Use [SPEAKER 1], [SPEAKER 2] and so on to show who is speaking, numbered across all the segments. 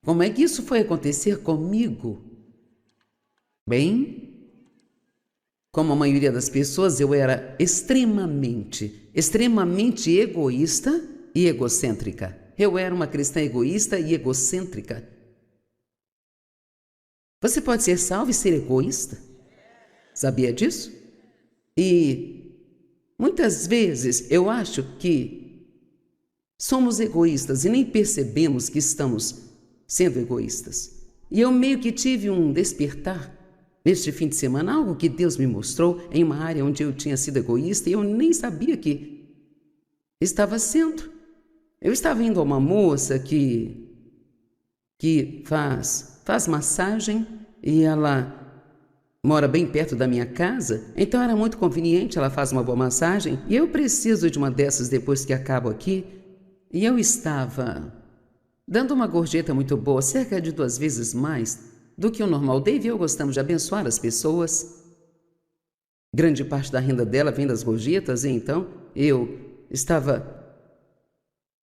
[SPEAKER 1] Como é que isso foi acontecer comigo? Bem, como a maioria das pessoas, eu era extremamente egoísta e egocêntrica. Eu era uma cristã egoísta e egocêntrica. Você pode ser salvo e ser egoísta? Sabia disso? E muitas vezes eu acho que somos egoístas e nem percebemos que estamos sendo egoístas. E eu meio que tive um despertar neste fim de semana, algo que Deus me mostrou em uma área onde eu tinha sido egoísta e eu nem sabia que estava sendo. Eu estava indo a uma moça que faz massagem e ela mora bem perto da minha casa, então era muito conveniente, ela faz uma boa massagem e eu preciso de uma dessas depois que acabo aqui. E eu estava dando uma gorjeta muito boa, cerca de 2 vezes mais do que o normal. Dave e eu gostamos de abençoar as pessoas. Grande parte da renda dela vem das gorjetas, e então eu estava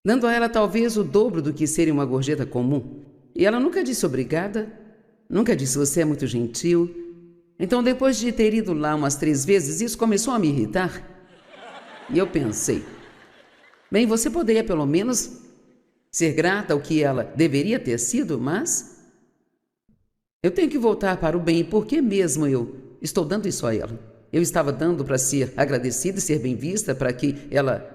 [SPEAKER 1] dando a ela talvez o dobro do que seria uma gorjeta comum. E ela nunca disse obrigada, nunca disse você é muito gentil. Então, depois de ter ido lá umas 3 vezes, isso começou a me irritar. E eu pensei, bem, você poderia pelo menos ser grata ao que ela deveria ter sido, mas eu tenho que voltar para o bem, porque mesmo eu estou dando isso a ela. Eu estava dando para ser agradecida e ser bem vista, para que ela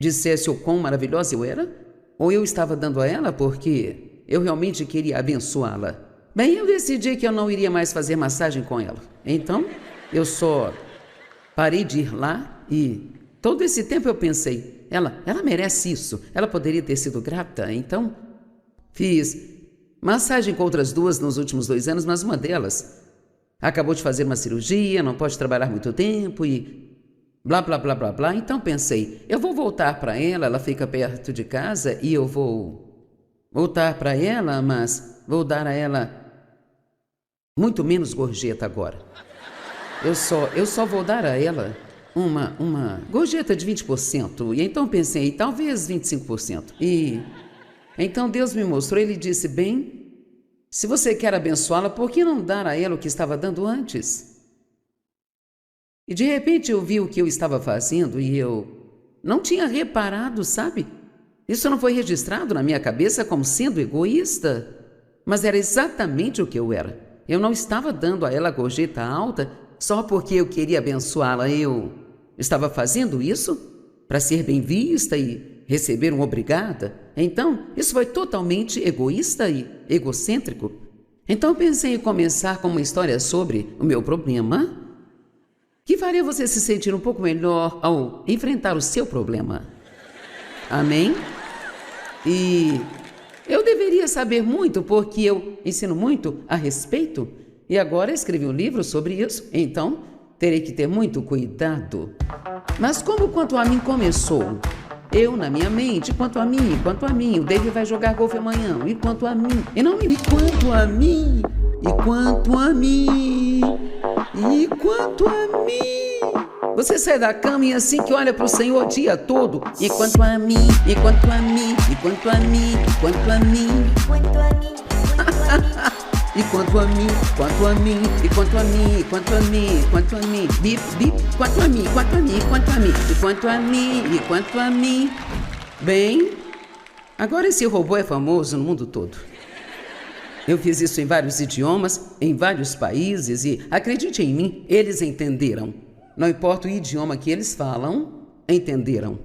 [SPEAKER 1] dissesse o quão maravilhosa eu era? Ou eu estava dando a ela porque eu realmente queria abençoá-la? Bem, eu decidi que eu não iria mais fazer massagem com ela. Então, eu só parei de ir lá e todo esse tempo eu pensei, ela merece isso, ela poderia ter sido grata. Então, fiz massagem com outras 2 nos últimos 2 anos, mas uma delas acabou de fazer uma cirurgia, não pode trabalhar muito tempo e blá, blá, blá, blá, blá. Então pensei, eu vou voltar para ela, ela fica perto de casa e eu vou voltar para ela, mas vou dar a ela muito menos gorjeta agora. Eu só vou dar a ela uma gorjeta de 20%. E então pensei, talvez 25%. E então Deus me mostrou, ele disse, bem, se você quer abençoá-la, por que não dar a ela o que estava dando antes? E de repente eu vi o que eu estava fazendo e eu não tinha reparado, sabe? Isso não foi registrado na minha cabeça como sendo egoísta, mas era exatamente o que eu era. Eu não estava dando a ela gorjeta alta só porque eu queria abençoá-la. Eu estava fazendo isso para ser bem vista e receber um obrigada. Então, isso foi totalmente egoísta e egocêntrico. Então, pensei em começar com uma história sobre o meu problema, que faria você se sentir um pouco melhor ao enfrentar o seu problema. Amém? E eu deveria saber muito, porque eu ensino muito a respeito, e agora escrevi um livro sobre isso, então terei que ter muito cuidado. Mas quanto a mim começou? Eu, na minha mente, quanto a mim, o David vai jogar golfe amanhã, e quanto a mim, e não me... E quanto a mim, Você sai da cama e assim que olha para o Senhor o dia todo. E quanto a mim. Bem, agora esse robô é famoso no mundo todo. Eu fiz isso em vários idiomas, em vários países e, acredite em mim, eles entenderam. Não importa o idioma que eles falam, entenderam.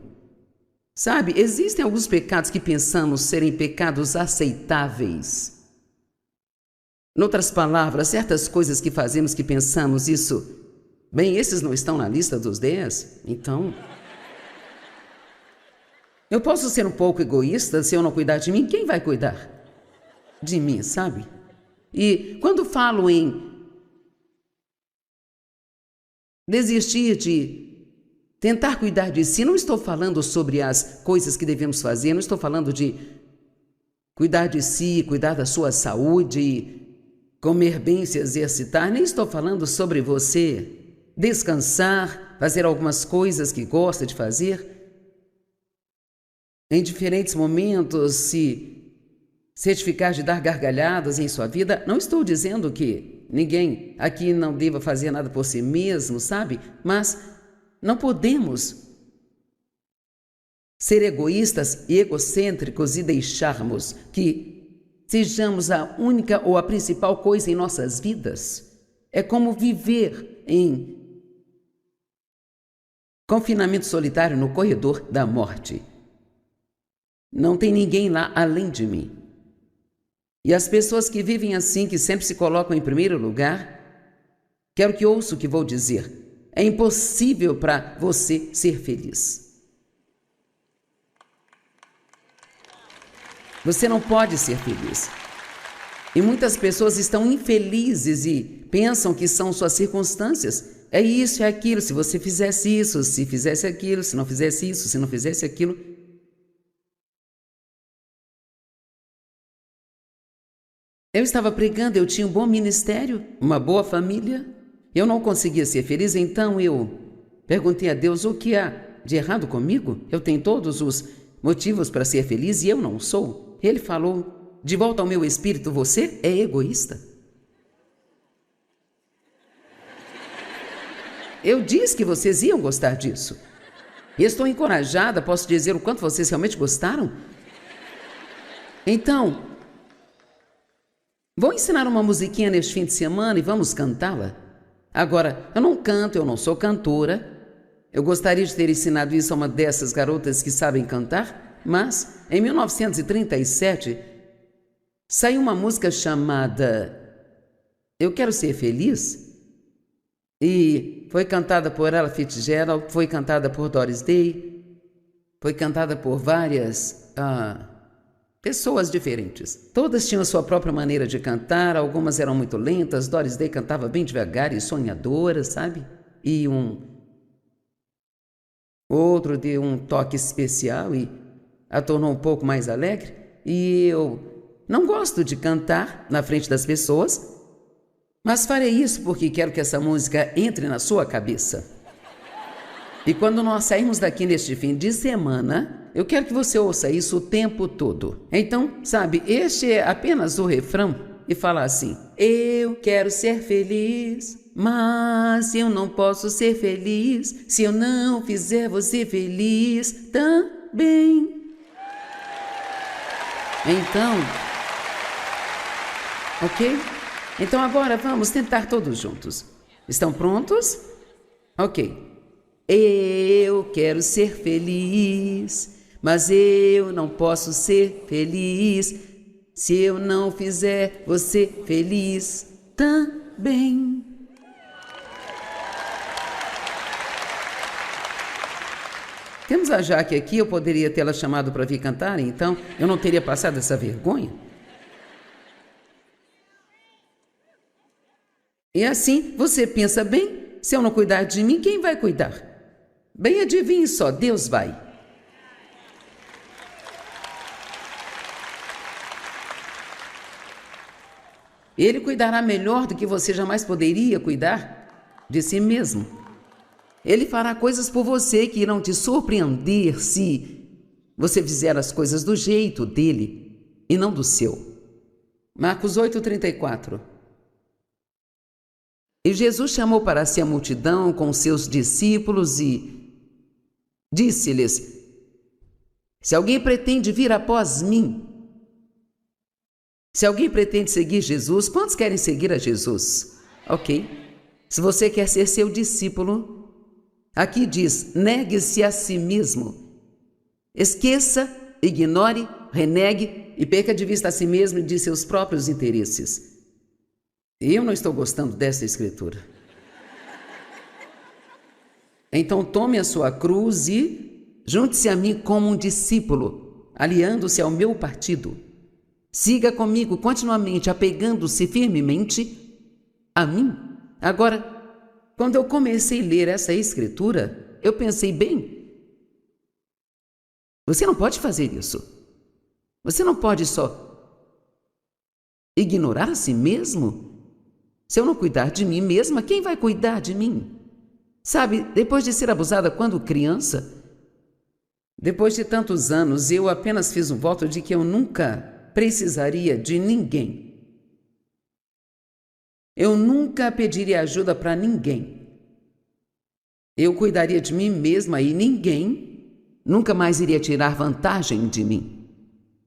[SPEAKER 1] Sabe, existem alguns pecados que pensamos serem pecados aceitáveis. Em outras palavras, certas coisas que fazemos que pensamos isso, bem, esses não estão na lista dos 10, então... Eu posso ser um pouco egoísta se eu não cuidar de mim, quem vai cuidar de mim, sabe? E quando falo em desistir de tentar cuidar de si, não estou falando sobre as coisas que devemos fazer, não estou falando de cuidar de si, cuidar da sua saúde, comer bem, se exercitar, nem estou falando sobre você descansar, fazer algumas coisas que gosta de fazer. Em diferentes momentos, se certificar de dar gargalhadas em sua vida. Não estou dizendo que ninguém aqui não deva fazer nada por si mesmo, sabe? Mas não podemos ser egoístas e egocêntricos e deixarmos que sejamos a única ou a principal coisa em nossas vidas. É como viver em confinamento solitário no corredor da morte. Não tem ninguém lá além de mim. E as pessoas que vivem assim, que sempre se colocam em primeiro lugar, quero que ouça o que vou dizer. É impossível para você ser feliz. Você não pode ser feliz. E muitas pessoas estão infelizes e pensam que são suas circunstâncias. É isso, é aquilo. Se você fizesse isso, se fizesse aquilo, se não fizesse isso, se não fizesse aquilo. Eu estava pregando, eu tinha um bom ministério, uma boa família. Eu não conseguia ser feliz, então eu perguntei a Deus o que há de errado comigo. Eu tenho todos os motivos para ser feliz e eu não sou. Ele falou, de volta ao meu espírito, você é egoísta. Eu disse que vocês iam gostar disso. E estou encorajada, posso dizer o quanto vocês realmente gostaram? Então, vou ensinar uma musiquinha neste fim de semana e vamos cantá-la. Agora, eu não canto, eu não sou cantora. Eu gostaria de ter ensinado isso a uma dessas garotas que sabem cantar, mas em 1937 saiu uma música chamada Eu Quero Ser Feliz e foi cantada por Ella Fitzgerald, foi cantada por Doris Day, foi cantada por várias pessoas diferentes. Todas tinham a sua própria maneira de cantar, algumas eram muito lentas, Doris Day cantava bem devagar e sonhadora, sabe? E outro deu um toque especial e a tornou um pouco mais alegre. E eu não gosto de cantar na frente das pessoas, mas farei isso porque quero que essa música entre na sua cabeça. E quando nós sairmos daqui neste fim de semana, eu quero que você ouça isso o tempo todo. Então, sabe, este é apenas o refrão e fala assim: eu quero ser feliz, mas eu não posso ser feliz se eu não fizer você feliz também. Então, ok? Então agora vamos tentar todos juntos. Estão prontos? Ok. Eu quero ser feliz, mas eu não posso ser feliz se eu não fizer você feliz também. Temos a Jaque aqui, eu poderia tê-la chamado para vir cantar, então eu não teria passado essa vergonha. E assim, você pensa bem, se eu não cuidar de mim, quem vai cuidar? Bem, adivinhe só, Deus vai. Ele cuidará melhor do que você jamais poderia cuidar de si mesmo. Ele fará coisas por você que irão te surpreender se você fizer as coisas do jeito dele e não do seu. Marcos 8:34. E Jesus chamou para si a multidão com seus discípulos e disse-lhes: se alguém pretende vir após mim, se alguém pretende seguir Jesus, quantos querem seguir a Jesus? Ok. Se você quer ser seu discípulo, aqui diz, negue-se a si mesmo. Esqueça, ignore, renegue e perca de vista a si mesmo e de seus próprios interesses. Eu não estou gostando dessa escritura. Então tome a sua cruz e junte-se a mim como um discípulo, aliando-se ao meu partido. Siga comigo continuamente, apegando-se firmemente a mim. Agora, quando eu comecei a ler essa escritura, eu pensei, bem, você não pode fazer isso. Você não pode só ignorar a si mesmo. Se eu não cuidar de mim mesma, quem vai cuidar de mim? Sabe, depois de ser abusada quando criança, depois de tantos anos, eu apenas fiz um voto de que eu nunca precisaria de ninguém. Eu nunca pediria ajuda para ninguém. Eu cuidaria de mim mesma e ninguém nunca mais iria tirar vantagem de mim.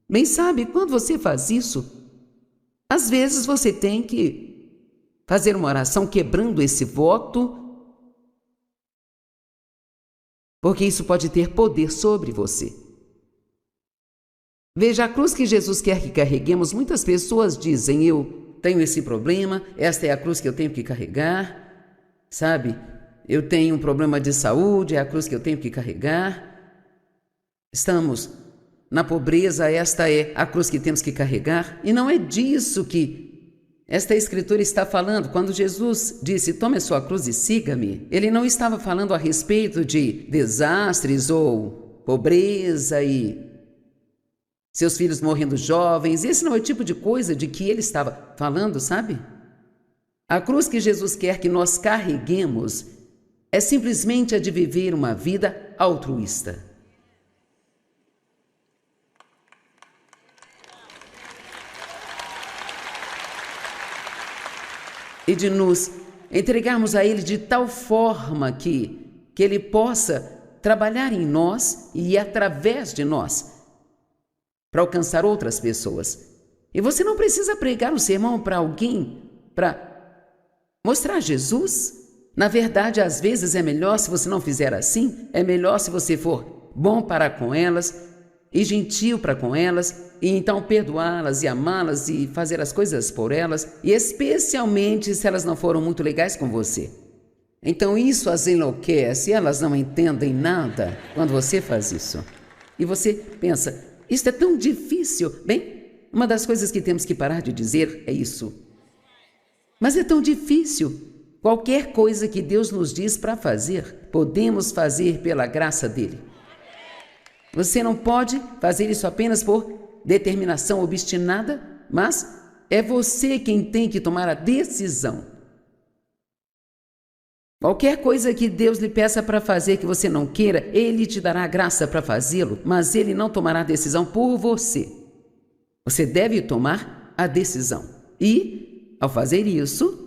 [SPEAKER 1] Bem, sabe, quando você faz isso, às vezes você tem que fazer uma oração quebrando esse voto, porque isso pode ter poder sobre você. Veja, a cruz que Jesus quer que carreguemos, muitas pessoas dizem, eu tenho esse problema, esta é a cruz que eu tenho que carregar, sabe? Eu tenho um problema de saúde, é a cruz que eu tenho que carregar. Estamos na pobreza, esta é a cruz que temos que carregar. E não é disso que esta escritura está falando. Quando Jesus disse, tome a sua cruz e siga-me, ele não estava falando a respeito de desastres ou pobreza e seus filhos morrendo jovens. Esse não é o tipo de coisa de que ele estava falando, sabe? A cruz que Jesus quer que nós carreguemos é simplesmente a de viver uma vida altruísta. E de nos entregarmos a Ele de tal forma que Ele possa trabalhar em nós e através de nós para alcançar outras pessoas. E você não precisa pregar um sermão para alguém para mostrar Jesus. Na verdade, às vezes é melhor se você não fizer assim, é melhor se você for bom para com elas e gentil para com elas, e então perdoá-las e amá-las e fazer as coisas por elas, e especialmente se elas não foram muito legais com você. Então isso as enlouquece, elas não entendem nada quando você faz isso. E você pensa, isso é tão difícil. Bem, uma das coisas que temos que parar de dizer é isso. Mas é tão difícil. Qualquer coisa que Deus nos diz para fazer, podemos fazer pela graça dele. Você não pode fazer isso apenas por determinação obstinada, mas é você quem tem que tomar a decisão. Qualquer coisa que Deus lhe peça para fazer que você não queira, Ele te dará graça para fazê-lo, mas Ele não tomará a decisão por você. Você deve tomar a decisão. E, ao fazer isso,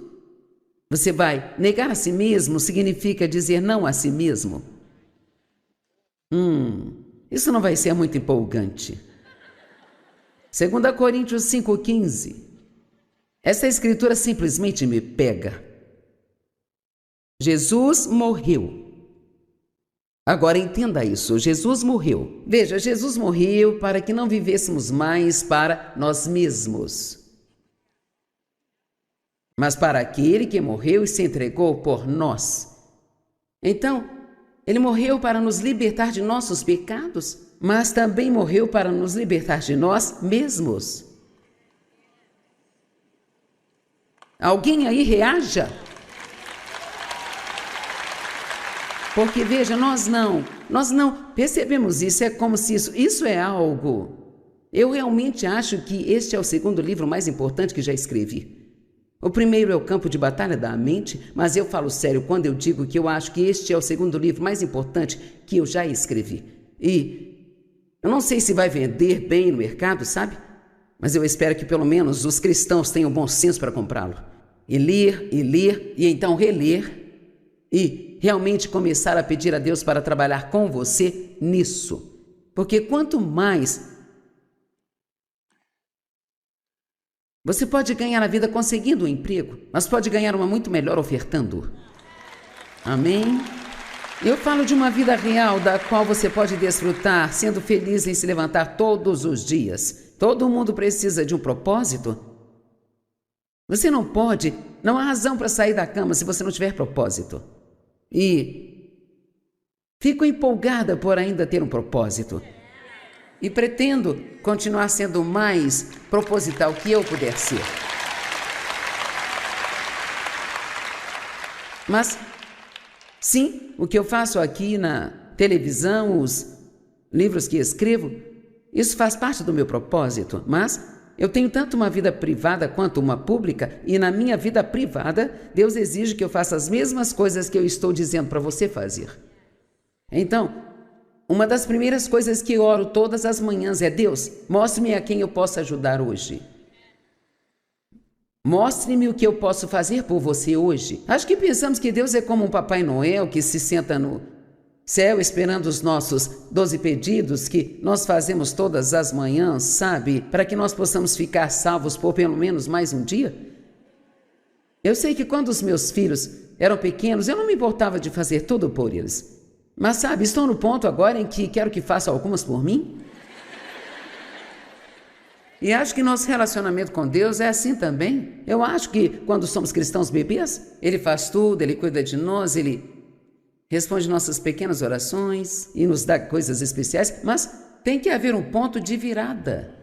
[SPEAKER 1] você vai negar a si mesmo, significa dizer não a si mesmo. Isso não vai ser muito empolgante. 2 Coríntios 5,15. Essa escritura simplesmente me pega. Jesus morreu. Agora entenda isso, Jesus morreu. Veja, Jesus morreu para que não vivêssemos mais para nós mesmos, mas para aquele que morreu e se entregou por nós. Então, ele morreu para nos libertar de nossos pecados, mas também morreu para nos libertar de nós mesmos. Alguém aí reaja? Porque veja, nós não percebemos isso, é como se isso é algo. Eu realmente acho que este é o segundo livro mais importante que já escrevi. O primeiro é o Campo de Batalha da Mente, mas eu falo sério quando eu digo que eu acho que este é o segundo livro mais importante que eu já escrevi. E eu não sei se vai vender bem no mercado, sabe? Mas eu espero que pelo menos os cristãos tenham bom senso para comprá-lo. E ler, e então reler, e realmente começar a pedir a Deus para trabalhar com você nisso. Porque quanto mais você pode ganhar a vida conseguindo um emprego, mas pode ganhar uma muito melhor ofertando. Amém? Eu falo de uma vida real da qual você pode desfrutar, sendo feliz em se levantar todos os dias. Todo mundo precisa de um propósito. Você não há razão para sair da cama se você não tiver propósito. E fico empolgada por ainda ter um propósito. E pretendo continuar sendo o mais proposital que eu puder ser. Mas, sim, o que eu faço aqui na televisão, os livros que escrevo, isso faz parte do meu propósito. Mas eu tenho tanto uma vida privada quanto uma pública, e na minha vida privada, Deus exige que eu faça as mesmas coisas que eu estou dizendo para você fazer. Então, Uma das primeiras coisas que oro todas as manhãs é: Deus, mostre-me a quem eu posso ajudar hoje. Mostre-me o que eu posso fazer por você hoje. Acho que pensamos que Deus é como um Papai Noel que se senta no céu esperando os nossos 12 pedidos que nós fazemos todas as manhãs, sabe? Para que nós possamos ficar salvos por pelo menos mais um dia. Eu sei que quando os meus filhos eram pequenos, eu não me importava de fazer tudo por eles. Mas sabe, estou no ponto agora em que quero que faça algumas por mim. E acho que nosso relacionamento com Deus é assim também. Eu acho que quando somos cristãos bebês, Ele faz tudo, Ele cuida de nós, Ele responde nossas pequenas orações e nos dá coisas especiais, mas tem que haver um ponto de virada.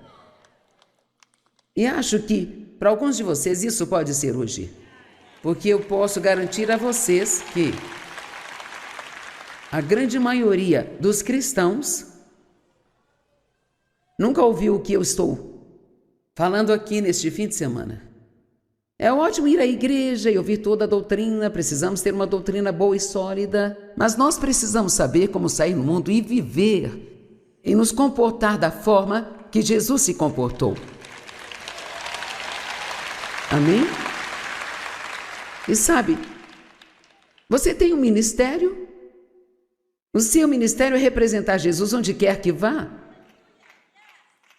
[SPEAKER 1] E acho que para alguns de vocês isso pode ser hoje. Porque eu posso garantir a vocês que a grande maioria dos cristãos nunca ouviu o que eu estou falando aqui neste fim de semana. É ótimo ir à igreja e ouvir toda a doutrina, precisamos ter uma doutrina boa e sólida, mas nós precisamos saber como sair no mundo e viver e nos comportar da forma que Jesus se comportou. Amém? E sabe, você tem um ministério? O seu ministério é representar Jesus onde quer que vá.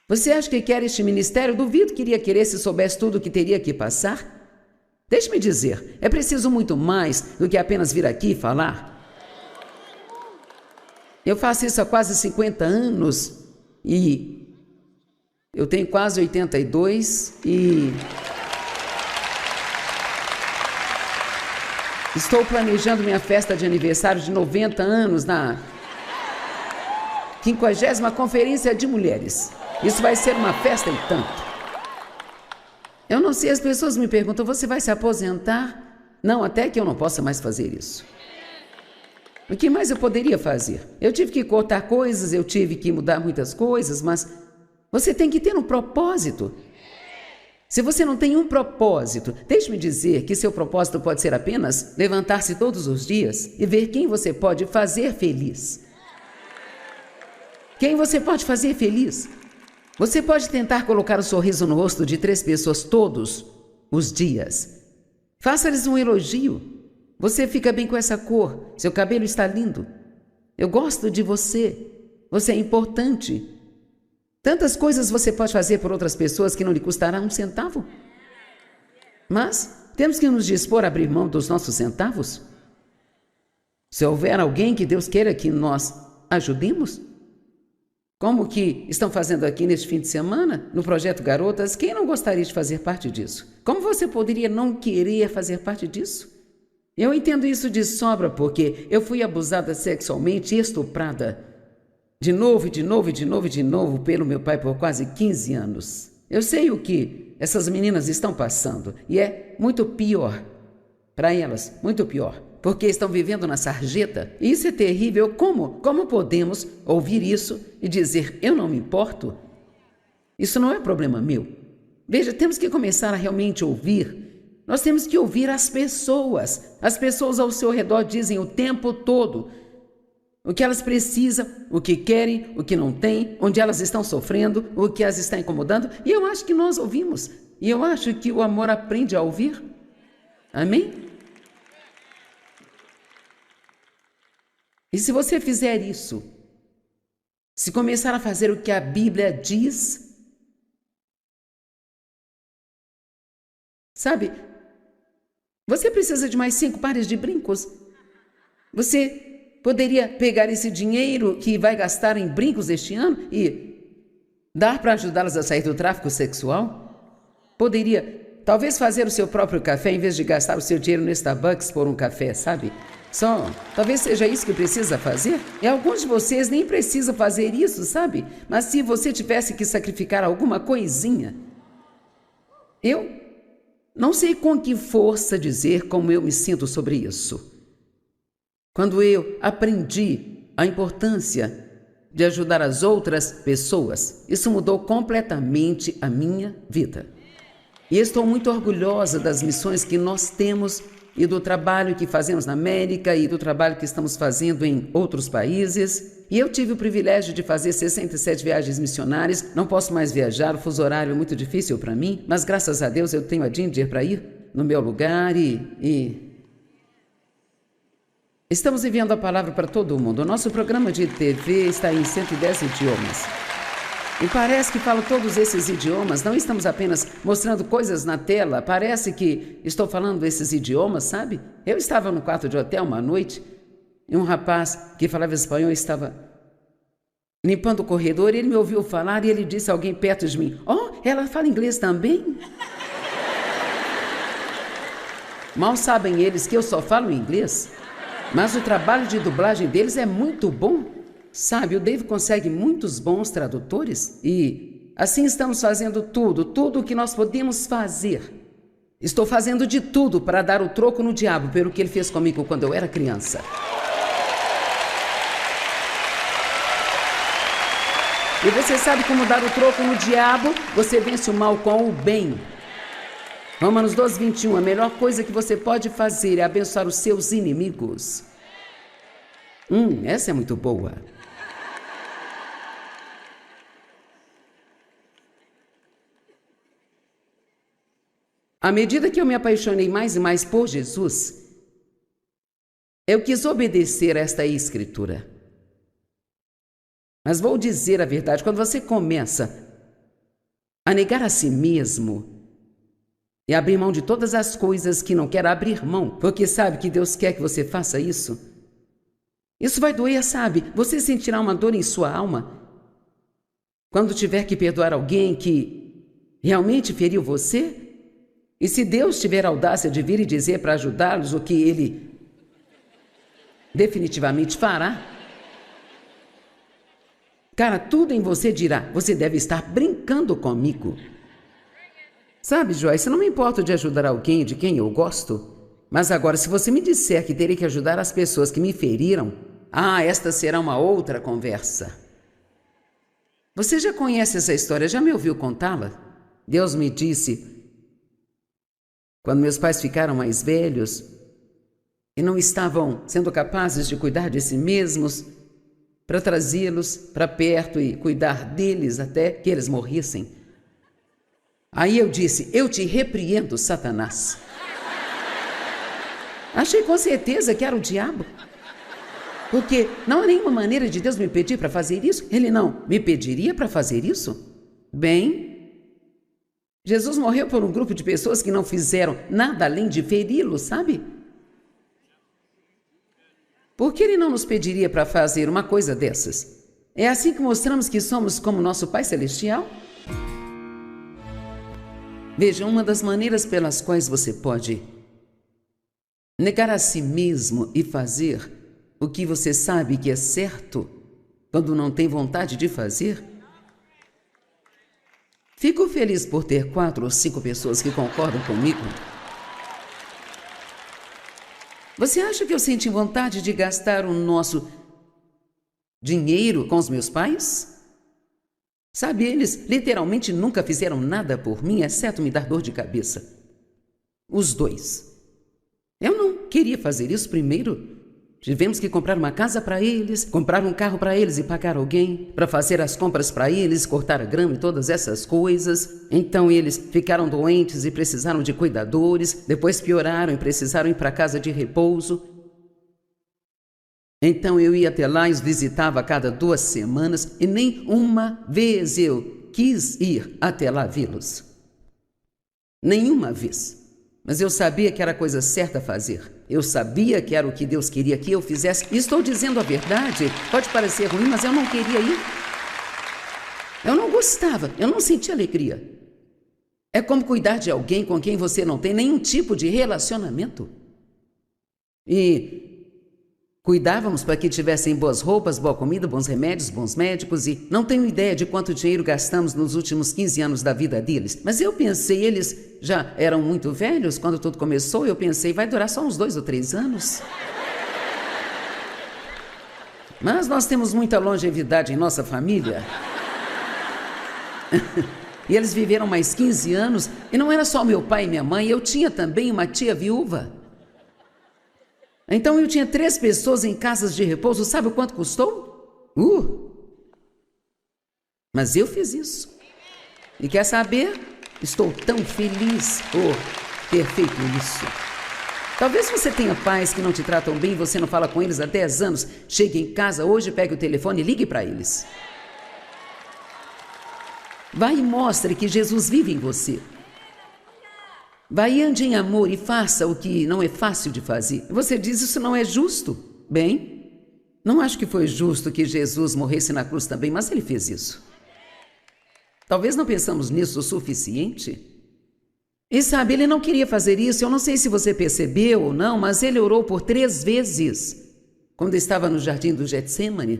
[SPEAKER 1] Você acha que quer este ministério? Duvido que iria querer se soubesse tudo o que teria que passar. Deixe-me dizer, é preciso muito mais do que apenas vir aqui e falar. Eu faço isso há quase 50 anos e eu tenho quase 82 e estou planejando minha festa de aniversário de 90 anos na 50ª Conferência de Mulheres. Isso vai ser uma festa e tanto. Eu não sei, as pessoas me perguntam, você vai se aposentar? Não, até que eu não possa mais fazer isso. O que mais eu poderia fazer? Eu tive que cortar coisas, eu tive que mudar muitas coisas, mas você tem que ter um propósito. Se você não tem um propósito, deixe-me dizer que seu propósito pode ser apenas levantar-se todos os dias e ver quem você pode fazer feliz. Quem você pode fazer feliz? Você pode tentar colocar um sorriso no rosto de 3 pessoas todos os dias. Faça-lhes um elogio. Você fica bem com essa cor, seu cabelo está lindo. Eu gosto de você, você é importante. Tantas coisas você pode fazer por outras pessoas que não lhe custará um centavo. Mas temos que nos dispor a abrir mão dos nossos centavos. Se houver alguém que Deus queira que nós ajudemos, como que estão fazendo aqui neste fim de semana, no Projeto Garotas, quem não gostaria de fazer parte disso? Como você poderia não querer fazer parte disso? Eu entendo isso de sobra porque eu fui abusada sexualmente e estuprada. De novo, e de novo, e de novo, e de novo, pelo meu pai por quase 15 anos. Eu sei o que essas meninas estão passando e é muito pior para elas, muito pior. Porque estão vivendo na sarjeta. E isso é terrível. Como podemos ouvir isso e dizer, eu não me importo? Isso não é problema meu. Veja, temos que começar a realmente ouvir. Nós temos que ouvir as pessoas. As pessoas ao seu redor dizem o tempo todo o que elas precisam, o que querem, o que não têm, onde elas estão sofrendo, o que as está incomodando. E eu acho que nós ouvimos. E eu acho que o amor aprende a ouvir. Amém? E se você fizer isso, se começar a fazer o que a Bíblia diz, sabe, você precisa de mais 5 pares de brincos. Você poderia pegar esse dinheiro que vai gastar em brincos este ano e dar para ajudá-las a sair do tráfico sexual? Poderia, talvez, fazer o seu próprio café em vez de gastar o seu dinheiro no Starbucks por um café, sabe? Talvez seja isso que precisa fazer. E alguns de vocês nem precisam fazer isso, sabe? Mas se você tivesse que sacrificar alguma coisinha, eu não sei com que força dizer como eu me sinto sobre isso. Quando eu aprendi a importância de ajudar as outras pessoas, isso mudou completamente a minha vida. E estou muito orgulhosa das missões que nós temos e do trabalho que fazemos na América e do trabalho que estamos fazendo em outros países. E eu tive o privilégio de fazer 67 viagens missionárias. Não posso mais viajar, o fuso horário é muito difícil para mim, mas graças a Deus eu tenho a Ginger para ir no meu lugar e estamos enviando a palavra para todo mundo. O nosso programa de TV está em 110 idiomas. E parece que falo todos esses idiomas, não estamos apenas mostrando coisas na tela, parece que estou falando esses idiomas, sabe? Eu estava no quarto de hotel uma noite e um rapaz que falava espanhol estava limpando o corredor e ele me ouviu falar e ele disse a alguém perto de mim: "Oh, ela fala inglês também?" Mal sabem eles que eu só falo inglês, mas o trabalho de dublagem deles é muito bom. Sabe, o Dave consegue muitos bons tradutores e assim estamos fazendo tudo o que nós podemos fazer. Estou fazendo de tudo para dar o troco no diabo pelo que ele fez comigo quando eu era criança. E você sabe como dar o troco no diabo? Você vence o mal com o bem. Romanos 12:21, a melhor coisa que você pode fazer é abençoar os seus inimigos. Essa é muito boa. À medida que eu me apaixonei mais e mais por Jesus, eu quis obedecer a esta escritura. Mas vou dizer a verdade, quando você começa a negar a si mesmo e abrir mão de todas as coisas que não quer abrir mão, porque sabe que Deus quer que você faça isso, isso vai doer, sabe? Você sentirá uma dor em sua alma quando tiver que perdoar alguém que realmente feriu você. E se Deus tiver a audácia de vir e dizer para ajudá-los o que Ele definitivamente fará, cara, tudo em você dirá: você deve estar brincando comigo. Sabe, Joyce, não me importo de ajudar alguém de quem eu gosto, mas agora se você me disser que terei que ajudar as pessoas que me feriram, esta será uma outra conversa. Você já conhece essa história, já me ouviu contá-la? Deus me disse, quando meus pais ficaram mais velhos e não estavam sendo capazes de cuidar de si mesmos, para trazê-los para perto e cuidar deles até que eles morressem. Aí eu disse: eu te repreendo, Satanás. Achei com certeza que era o diabo. Porque não há nenhuma maneira de Deus me pedir para fazer isso. Ele não me pediria para fazer isso? Bem, Jesus morreu por um grupo de pessoas que não fizeram nada além de feri-lo, sabe? Por que Ele não nos pediria para fazer uma coisa dessas? É assim que mostramos que somos como nosso Pai Celestial? Veja, uma das maneiras pelas quais você pode negar a si mesmo e fazer o que você sabe que é certo, quando não tem vontade de fazer. Fico feliz por ter 4 ou 5 pessoas que concordam comigo. Você acha que eu senti vontade de gastar o nosso dinheiro com os meus pais? Sabe, eles literalmente nunca fizeram nada por mim, exceto me dar dor de cabeça. Os 2. Eu não queria fazer isso primeiro. Tivemos que comprar uma casa para eles, comprar um carro para eles e pagar alguém para fazer as compras para eles, cortar a grama e todas essas coisas. Então eles ficaram doentes e precisaram de cuidadores, depois pioraram e precisaram ir para casa de repouso. Então eu ia até lá e os visitava a cada 2 semanas e nem uma vez eu quis ir até lá vê-los. Nenhuma vez. Mas eu sabia que era a coisa certa a fazer. Eu sabia que era o que Deus queria que eu fizesse. E estou dizendo a verdade. Pode parecer ruim, mas eu não queria ir. Eu não gostava, eu não sentia alegria. É como cuidar de alguém com quem você não tem nenhum tipo de relacionamento. E cuidávamos para que tivessem boas roupas, boa comida, bons remédios, bons médicos e não tenho ideia de quanto dinheiro gastamos nos últimos 15 anos da vida deles. Mas eu pensei, eles já eram muito velhos quando tudo começou, eu pensei, vai durar só uns 2 ou 3 anos. Mas nós temos muita longevidade em nossa família. E eles viveram mais 15 anos e não era só meu pai e minha mãe, eu tinha também uma tia viúva. Então eu tinha 3 pessoas em casas de repouso, sabe o quanto custou? Mas eu fiz isso. E quer saber? Estou tão feliz por ter feito isso. Talvez você tenha pais que não te tratam bem e você não fala com eles há 10 anos. Chegue em casa hoje, pegue o telefone e ligue para eles. Vai e mostre que Jesus vive em você. Vai e ande em amor e faça o que não é fácil de fazer. Você diz, isso não é justo. Bem, não acho que foi justo que Jesus morresse na cruz também, mas ele fez isso. Talvez não pensamos nisso o suficiente. E sabe, ele não queria fazer isso. Eu não sei se você percebeu ou não, mas ele orou por 3 vezes. Quando estava no jardim do Getsêmani.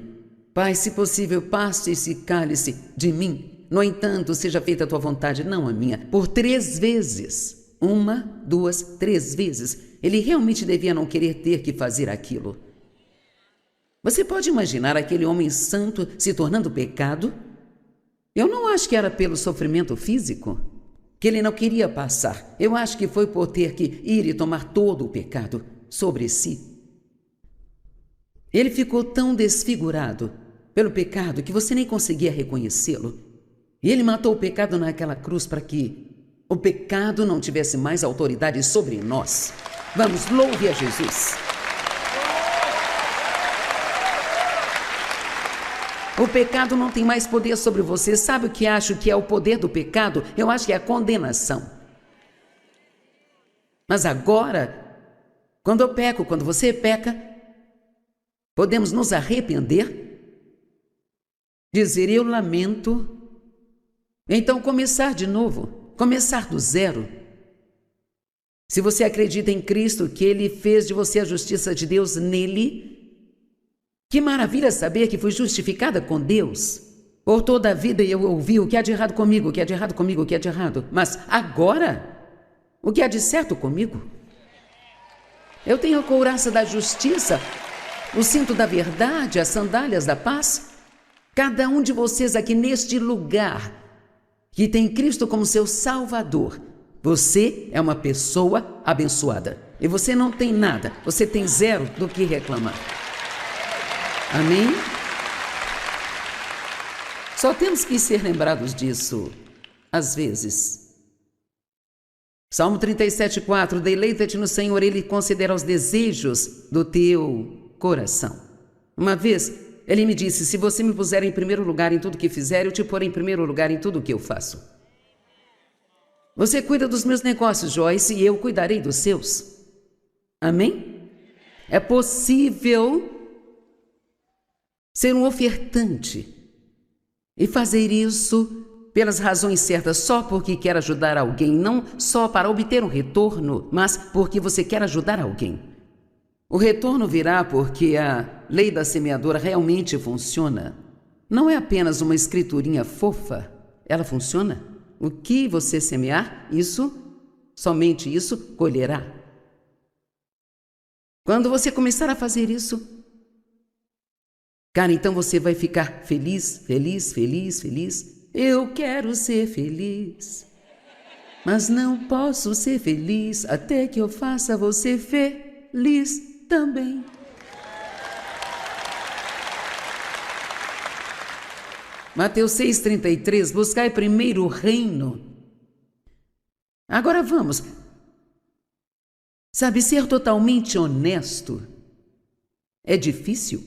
[SPEAKER 1] Pai, se possível, passe esse cálice de mim. No entanto, seja feita a tua vontade, não a minha. Por 3 vezes. 1, 2, 3 vezes. Ele realmente devia não querer ter que fazer aquilo. Você pode imaginar aquele homem santo se tornando pecado? Eu não acho que era pelo sofrimento físico que ele não queria passar. Eu acho que foi por ter que ir e tomar todo o pecado sobre si. Ele ficou tão desfigurado pelo pecado que você nem conseguia reconhecê-lo. E ele matou o pecado naquela cruz para que o pecado não tivesse mais autoridade sobre nós. Vamos, louve a Jesus. O pecado não tem mais poder sobre você. Sabe o que acho que é o poder do pecado? Eu acho que é a condenação. Mas agora, quando eu peco, quando você peca, podemos nos arrepender, dizer eu lamento, então começar de novo, começar do zero. Se você acredita em Cristo, que Ele fez de você a justiça de Deus nele, que maravilha saber que fui justificada com Deus. Por toda a vida eu ouvi o que há de errado comigo, o que há de errado comigo, o que há de errado. Mas agora, o que há de certo comigo? Eu tenho a couraça da justiça, o cinto da verdade, as sandálias da paz. Cada um de vocês aqui neste lugar, que tem Cristo como seu Salvador, você é uma pessoa abençoada. E você não tem nada, você tem 0 do que reclamar. Amém? Só temos que ser lembrados disso, às vezes. Salmo 37:4, deleita-te no Senhor, Ele considera os desejos do teu coração. Uma vez, Ele me disse, se você me puser em primeiro lugar em tudo que fizer, eu te porei em primeiro lugar em tudo que eu faço. Você cuida dos meus negócios, Joyce, e eu cuidarei dos seus. Amém? É possível ser um ofertante e fazer isso pelas razões certas, só porque quer ajudar alguém, não só para obter um retorno, mas porque você quer ajudar alguém. O retorno virá porque a lei da semeadora realmente funciona. Não é apenas uma escriturinha fofa, ela funciona. O que você semear, somente isso, colherá. Quando você começar a fazer isso, cara, então você vai ficar feliz, feliz, feliz, feliz. Eu quero ser feliz, mas não posso ser feliz até que eu faça você feliz também. Mateus 6,33, buscai primeiro o reino. Agora vamos. Sabe, ser totalmente honesto é difícil.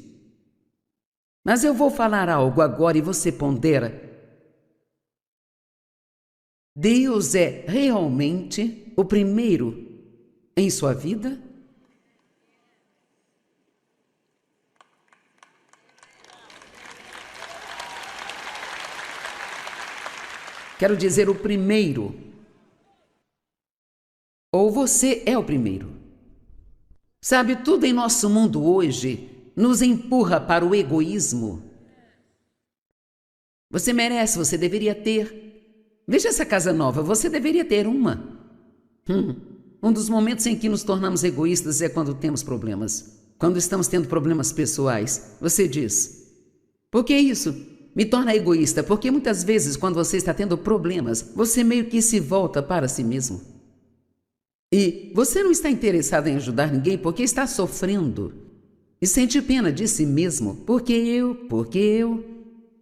[SPEAKER 1] Mas eu vou falar algo agora e você pondera. Deus é realmente o primeiro em sua vida? Quero dizer, o primeiro. Ou você é o primeiro. Sabe, tudo em nosso mundo hoje nos empurra para o egoísmo. Você merece, você deveria ter. Veja essa casa nova, você deveria ter uma. Um dos momentos em que nos tornamos egoístas é quando temos problemas. Quando estamos tendo problemas pessoais. Você diz, por que isso me torna egoísta? Porque muitas vezes, quando você está tendo problemas, você meio que se volta para si mesmo. E você não está interessado em ajudar ninguém porque está sofrendo. e sente pena de si mesmo. Porque eu.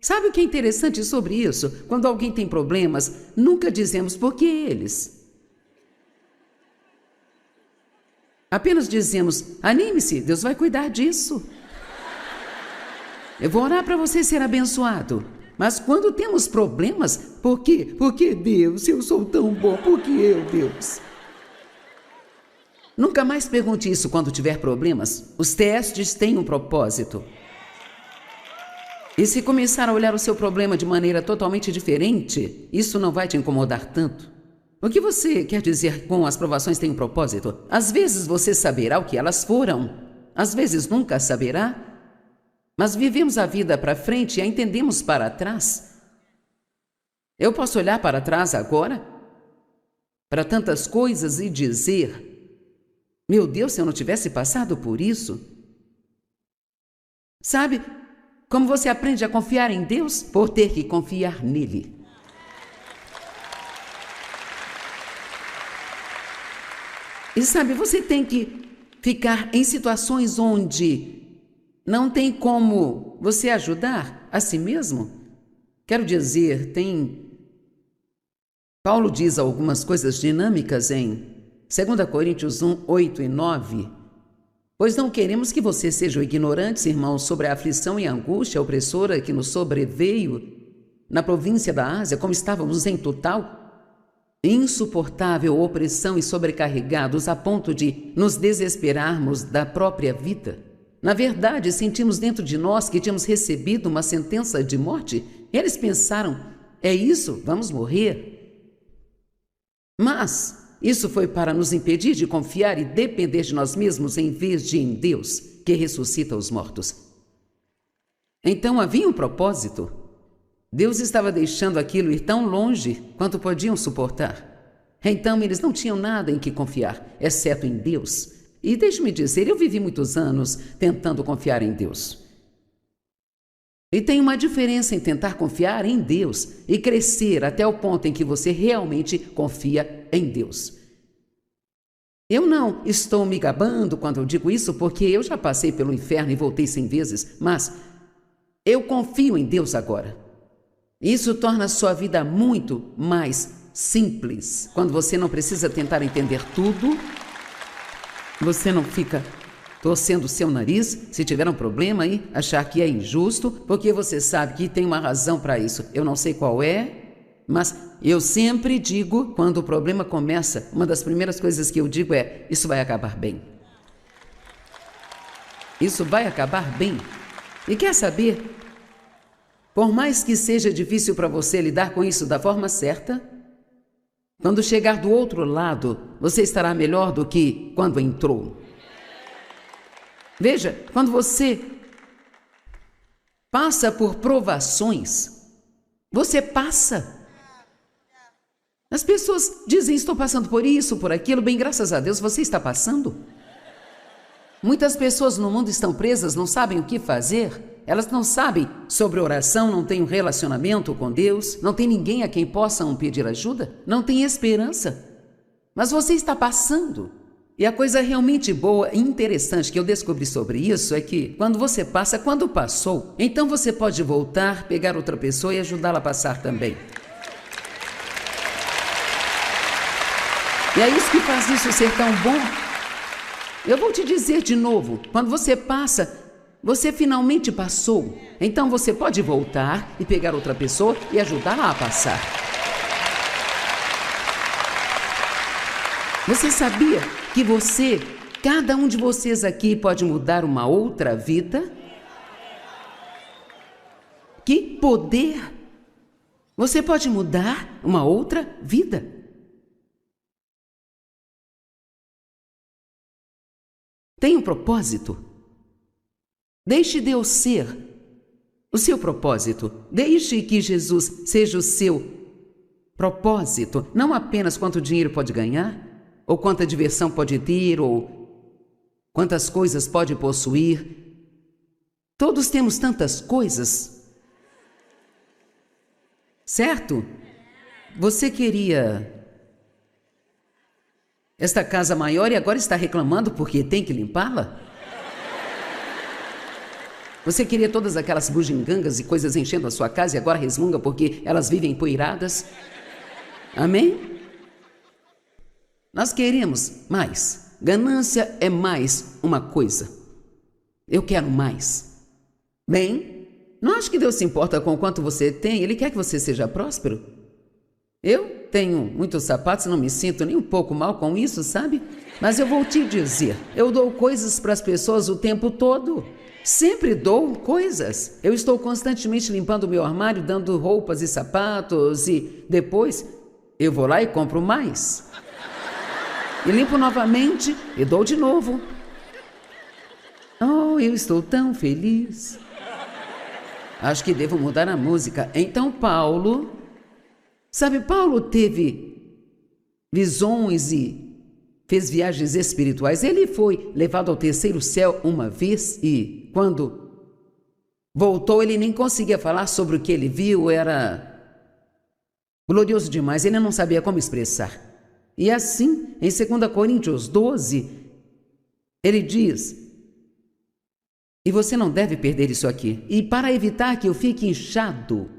[SPEAKER 1] Sabe o que é interessante sobre isso? Quando alguém tem problemas, nunca dizemos por que eles. Apenas dizemos: anime-se, Deus vai cuidar disso. Eu vou orar para você ser abençoado. Mas quando temos problemas, por quê? Porque Deus, eu sou tão bom, por que eu, Deus? Nunca mais pergunte isso quando tiver problemas. Os testes têm um propósito. E se começar a olhar o seu problema de maneira totalmente diferente, isso não vai te incomodar tanto. O que você quer dizer com as provações têm um propósito? Às vezes você saberá o que elas foram. Às vezes nunca saberá. Mas vivemos a vida para frente e a entendemos para trás. Eu posso olhar para trás agora, para tantas coisas e dizer: meu Deus, se eu não tivesse passado por isso. Sabe como você aprende a confiar em Deus? Por ter que confiar nele. E sabe, você tem que ficar em situações onde não tem como você ajudar a si mesmo. Quero dizer, Paulo diz algumas coisas dinâmicas em 2 Coríntios 1, 8 e 9. Pois não queremos que vocês sejam ignorantes, irmãos, sobre a aflição e a angústia opressora que nos sobreveio na província da Ásia, como estávamos em total, insuportável opressão e sobrecarregados a ponto de nos desesperarmos da própria vida. Na verdade, sentimos dentro de nós que tínhamos recebido uma sentença de morte. Eles pensaram: é isso, vamos morrer. Mas isso foi para nos impedir de confiar e depender de nós mesmos em vez de em Deus, que ressuscita os mortos. Então havia um propósito. Deus estava deixando aquilo ir tão longe quanto podiam suportar. Então eles não tinham nada em que confiar, exceto em Deus. E deixe-me dizer, eu vivi muitos anos tentando confiar em Deus. E tem uma diferença em tentar confiar em Deus e crescer até o ponto em que você realmente confia em Deus. Eu não estou me gabando quando eu digo isso, porque eu já passei pelo inferno e voltei 100 vezes, mas eu confio em Deus agora. Isso torna a sua vida muito mais simples. Quando você não precisa tentar entender tudo, você não fica torcendo o seu nariz se tiver um problema e achar que é injusto, porque você sabe que tem uma razão para isso. Eu não sei qual é, mas eu sempre digo, quando o problema começa, uma das primeiras coisas que eu digo é: isso vai acabar bem. Isso vai acabar bem. E quer saber? Por mais que seja difícil para você lidar com isso da forma certa, quando chegar do outro lado, você estará melhor do que quando entrou. Veja, quando você passa por provações, você passa. As pessoas dizem: estou passando por isso, por aquilo. Bem, graças a Deus, você está passando. Muitas pessoas no mundo estão presas, não sabem o que fazer. Elas não sabem sobre oração, não têm um relacionamento com Deus, não tem ninguém a quem possam pedir ajuda, não tem esperança. Mas você está passando. E a coisa realmente boa e interessante que eu descobri sobre isso é que quando você passa, quando passou, então você pode voltar, pegar outra pessoa e ajudá-la a passar também. E é isso que faz isso ser tão bom. Eu vou te dizer de novo, quando você passa, você finalmente passou. Então você pode voltar e pegar outra pessoa e ajudá-la a passar. Você sabia que cada um de vocês aqui pode mudar uma outra vida? Que poder! Você pode mudar uma outra vida. Tem um propósito. Deixe Deus ser o seu propósito. Deixe que Jesus seja o seu propósito. Não apenas quanto dinheiro pode ganhar, ou quanta diversão pode ter, ou quantas coisas pode possuir. Todos temos tantas coisas. Certo? Você queria esta casa maior e agora está reclamando porque tem que limpá-la? Você queria todas aquelas bugigangas e coisas enchendo a sua casa e agora resmunga porque elas vivem empoeiradas? Amém? Nós queremos mais. Ganância é mais uma coisa. Eu quero mais. Bem, não acho que Deus se importa com o quanto você tem. Ele quer que você seja próspero. Eu tenho muitos sapatos e não me sinto nem um pouco mal com isso, sabe? Mas eu vou te dizer, eu dou coisas para as pessoas o tempo todo. Sempre dou coisas. Eu estou constantemente limpando o meu armário, dando roupas e sapatos e depois eu vou lá e compro mais. E limpo novamente e dou de novo. Oh, eu estou tão feliz. Acho que devo mudar a música. Então Paulo teve visões e fez viagens espirituais. Ele foi levado ao terceiro céu uma vez e quando voltou ele nem conseguia falar sobre o que ele viu. Era glorioso demais, ele não sabia como expressar. E assim, em 2 Coríntios 12, ele diz: e você não deve perder isso aqui. E para evitar que eu fique inchado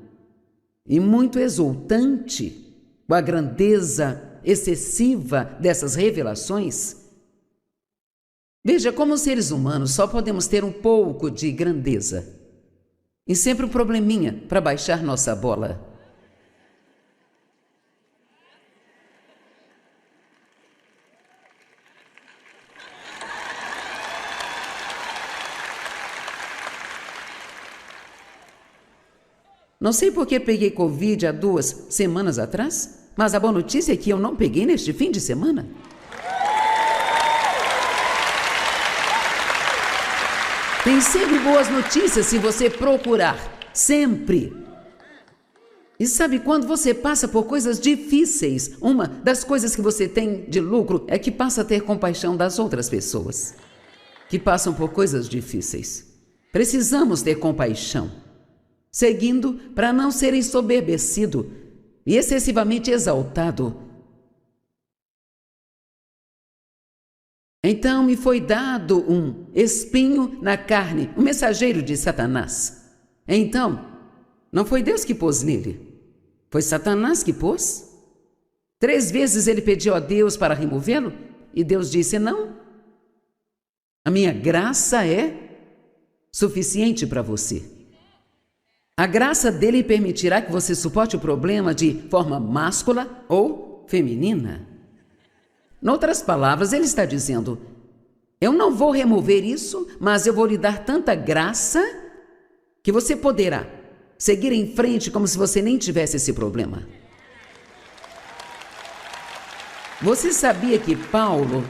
[SPEAKER 1] e muito exultante com a grandeza excessiva dessas revelações, veja, como seres humanos só podemos ter um pouco de grandeza e sempre um probleminha para baixar nossa bola. Não sei por que peguei Covid há 2 semanas atrás, mas a boa notícia é que eu não peguei neste fim de semana. Tem sempre boas notícias se você procurar, sempre. E sabe, quando você passa por coisas difíceis, uma das coisas que você tem de lucro é que passa a ter compaixão das outras pessoas que passam por coisas difíceis. Precisamos ter compaixão. Seguindo para não ser ensoberbecido e excessivamente exaltado. Então me foi dado um espinho na carne, um mensageiro de Satanás. Então, não foi Deus que pôs nele, foi Satanás que pôs. 3 vezes ele pediu a Deus para removê-lo e Deus disse: não, a minha graça é suficiente para você. A graça dele permitirá que você suporte o problema de forma máscula ou feminina. Em outras palavras, ele está dizendo: eu não vou remover isso, mas eu vou lhe dar tanta graça que você poderá seguir em frente como se você nem tivesse esse problema. Você sabia que Paulo...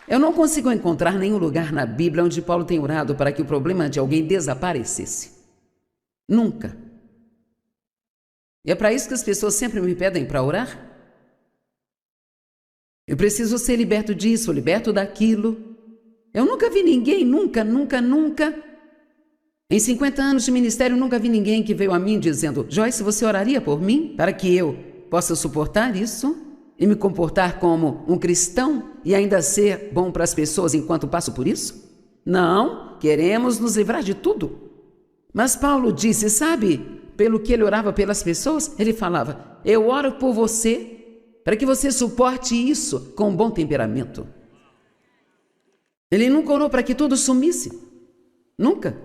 [SPEAKER 1] Eu não consigo encontrar nenhum lugar na Bíblia onde Paulo tenha orado para que o problema de alguém desaparecesse. Nunca. E é para isso que as pessoas sempre me pedem para orar. Eu preciso ser liberto disso, liberto daquilo. Eu nunca vi ninguém, nunca. Em 50 anos de ministério, nunca vi ninguém que veio a mim dizendo: Joyce, você oraria por mim para que eu possa suportar isso e me comportar como um cristão e ainda ser bom para as pessoas enquanto passo por isso? Não, queremos nos livrar de tudo. Mas Paulo disse, sabe, pelo que ele orava pelas pessoas, ele falava: eu oro por você para que você suporte isso com um bom temperamento. Ele nunca orou para que tudo sumisse. Nunca.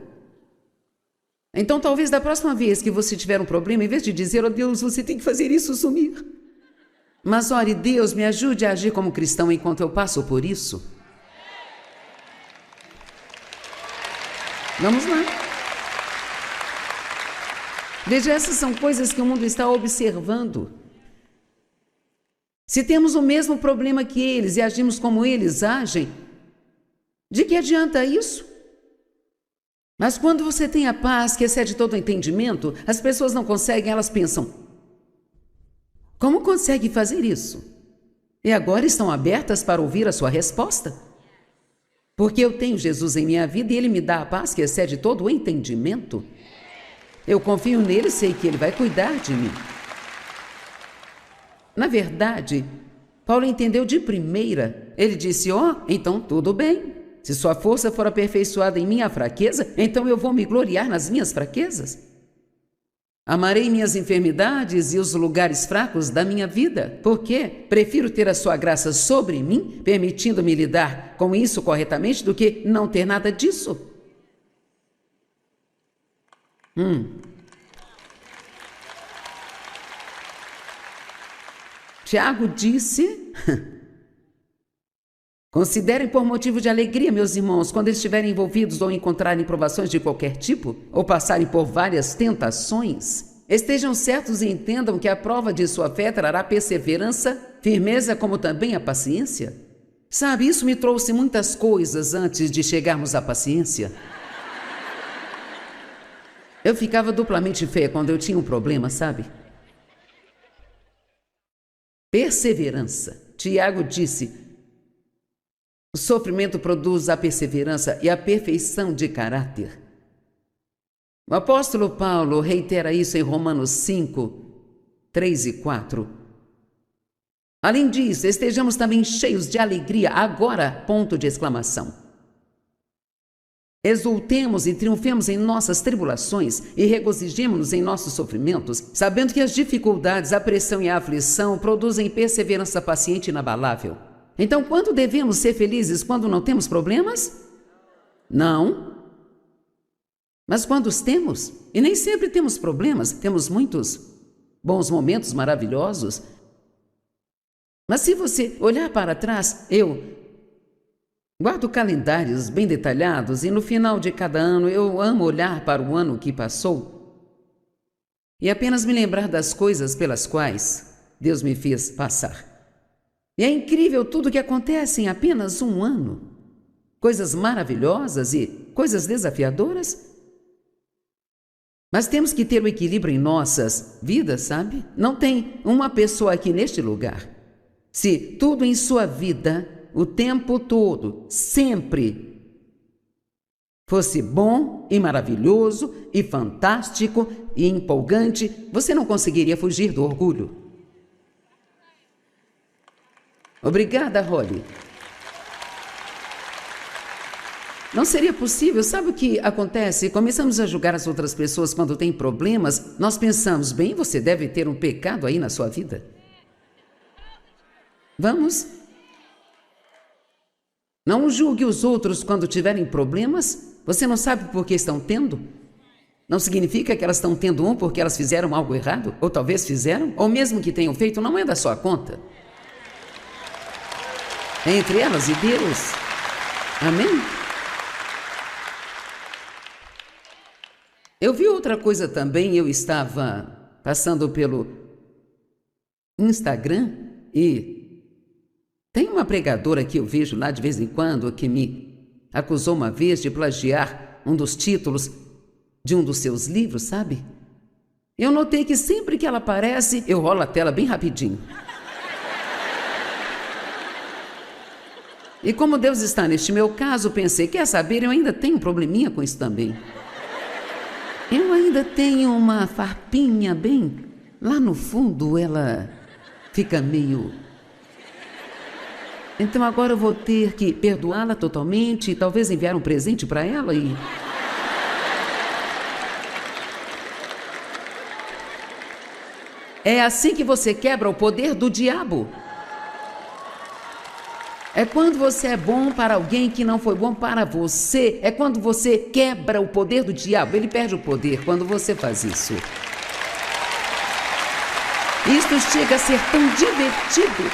[SPEAKER 1] Então talvez da próxima vez que você tiver um problema, em vez de dizer: oh Deus, você tem que fazer isso sumir, mas ore: Deus, me ajude a agir como cristão enquanto eu passo por isso. Vamos lá. Veja, essas são coisas que o mundo está observando. Se temos o mesmo problema que eles e agimos como eles agem, de que adianta isso? Mas quando você tem a paz que excede todo o entendimento, as pessoas não conseguem, elas pensam: como consegue fazer isso? E agora estão abertas para ouvir a sua resposta. Porque eu tenho Jesus em minha vida e Ele me dá a paz que excede todo o entendimento. Eu confio nele e sei que Ele vai cuidar de mim. Na verdade, Paulo entendeu de primeira. Ele disse: então tudo bem. Se sua força for aperfeiçoada em minha fraqueza, então eu vou me gloriar nas minhas fraquezas. Amarei minhas enfermidades e os lugares fracos da minha vida. Por quê? Prefiro ter a sua graça sobre mim, permitindo-me lidar com isso corretamente, do que não ter nada disso. Tiago disse... Considerem por motivo de alegria, meus irmãos, quando estiverem envolvidos ou encontrarem provações de qualquer tipo, ou passarem por várias tentações. Estejam certos e entendam que a prova de sua fé trará perseverança, firmeza, como também a paciência. Sabe, isso me trouxe muitas coisas antes de chegarmos à paciência. Eu ficava duplamente feia quando eu tinha um problema, sabe? Perseverança. Tiago disse... O sofrimento produz a perseverança e a perfeição de caráter. O apóstolo Paulo reitera isso em Romanos 5, 3 e 4. Além disso, estejamos também cheios de alegria agora, ponto de exclamação. Exultemos e triunfemos em nossas tribulações e regozijemo-nos em nossos sofrimentos, sabendo que as dificuldades, a pressão e a aflição produzem perseverança paciente e inabalável. Então, quando devemos ser felizes quando não temos problemas? Não. Mas quando os temos? E nem sempre temos problemas, temos muitos bons momentos maravilhosos. Mas se você olhar para trás, eu guardo calendários bem detalhados e no final de cada ano eu amo olhar para o ano que passou e apenas me lembrar das coisas pelas quais Deus me fez passar. E é incrível tudo que acontece em apenas um ano. Coisas maravilhosas e coisas desafiadoras. Mas temos que ter o equilíbrio em nossas vidas, sabe? Não tem uma pessoa aqui neste lugar. Se tudo em sua vida, o tempo todo, sempre, fosse bom e maravilhoso e fantástico e empolgante, você não conseguiria fugir do orgulho. Obrigada, Holly. Não seria possível. Sabe o que acontece? Começamos a julgar as outras pessoas quando têm problemas. Nós pensamos, bem, você deve ter um pecado aí na sua vida. Vamos? Não julgue os outros quando tiverem problemas. Você não sabe por que estão tendo? Não significa que elas estão tendo um porque elas fizeram algo errado? Ou talvez fizeram? Ou mesmo que tenham feito, não é da sua conta. É entre elas e Deus. Amém? Eu vi outra coisa também. Eu estava passando pelo Instagram e tem uma pregadora que eu vejo lá de vez em quando que me acusou uma vez de plagiar um dos títulos de um dos seus livros, sabe? Eu notei que sempre que ela aparece, eu rolo a tela bem rapidinho. E como Deus está neste meu caso, pensei, quer saber, eu ainda tenho um probleminha com isso também. Eu ainda tenho uma farpinha bem... Lá no fundo ela fica meio... Então agora eu vou ter que perdoá-la totalmente e talvez enviar um presente para ela e... É assim que você quebra o poder do diabo. É quando você é bom para alguém que não foi bom para você. É quando você quebra o poder do diabo. Ele perde o poder quando você faz isso. Isso chega a ser tão divertido.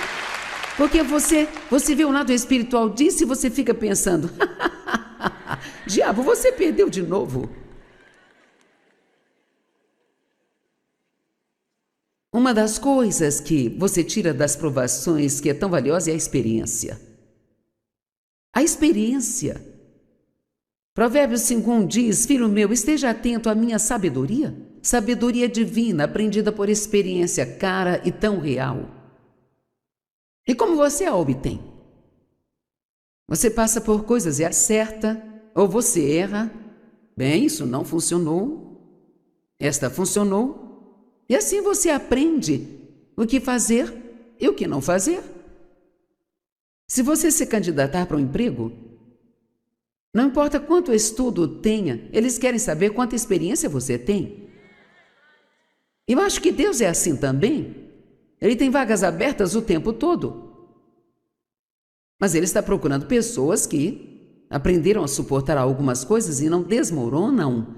[SPEAKER 1] Porque você vê o lado espiritual disso e você fica pensando... Diabo, você perdeu de novo. Uma das coisas que você tira das provações que é tão valiosa é a experiência. A experiência. Provérbios 5:1 diz, filho meu, esteja atento à minha sabedoria. Sabedoria divina, aprendida por experiência cara e tão real. E como você a obtém? Você passa por coisas e acerta, ou você erra. Bem, isso não funcionou. Esta funcionou. E assim você aprende o que fazer e o que não fazer. Se você se candidatar para um emprego, Não importa quanto estudo tenha, eles querem saber quanta experiência você tem. Eu acho que Deus é assim também. Ele tem vagas abertas o tempo todo. Mas Ele está procurando pessoas que aprenderam a suportar algumas coisas e não desmoronam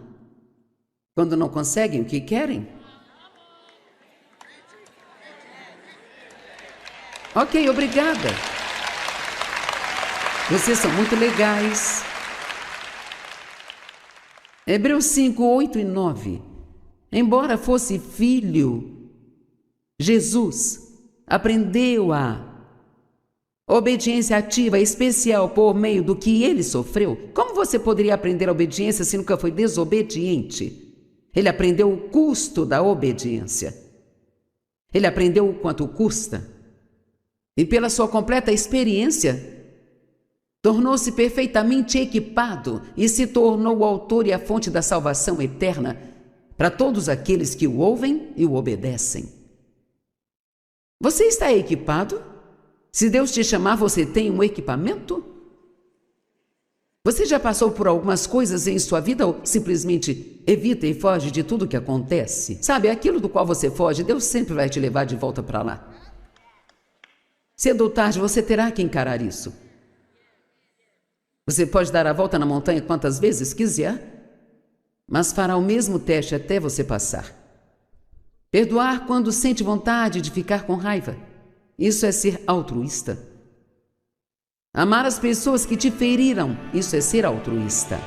[SPEAKER 1] quando não conseguem o que querem. Ok, obrigada. Vocês são muito legais. Hebreus 5, 8 e 9. Embora fosse filho, Jesus aprendeu a obediência ativa especial por meio do que ele sofreu. Como você poderia aprender a obediência se nunca foi desobediente? Ele aprendeu o custo da obediência. Ele aprendeu o quanto custa. E pela sua completa experiência, tornou-se perfeitamente equipado e se tornou o autor e a fonte da salvação eterna para todos aqueles que o ouvem e o obedecem. Você está equipado? Se Deus te chamar, você tem um equipamento? Você já passou por algumas coisas em sua vida ou simplesmente evita e foge de tudo que acontece? Sabe, aquilo do qual você foge, Deus sempre vai te levar de volta para lá. Cedo ou tarde você terá que encarar isso. Você pode dar a volta na montanha quantas vezes quiser, mas fará o mesmo teste até você passar. Perdoar quando sente vontade de ficar com raiva. Isso é ser altruísta. Amar as pessoas que te feriram. Isso é ser altruísta.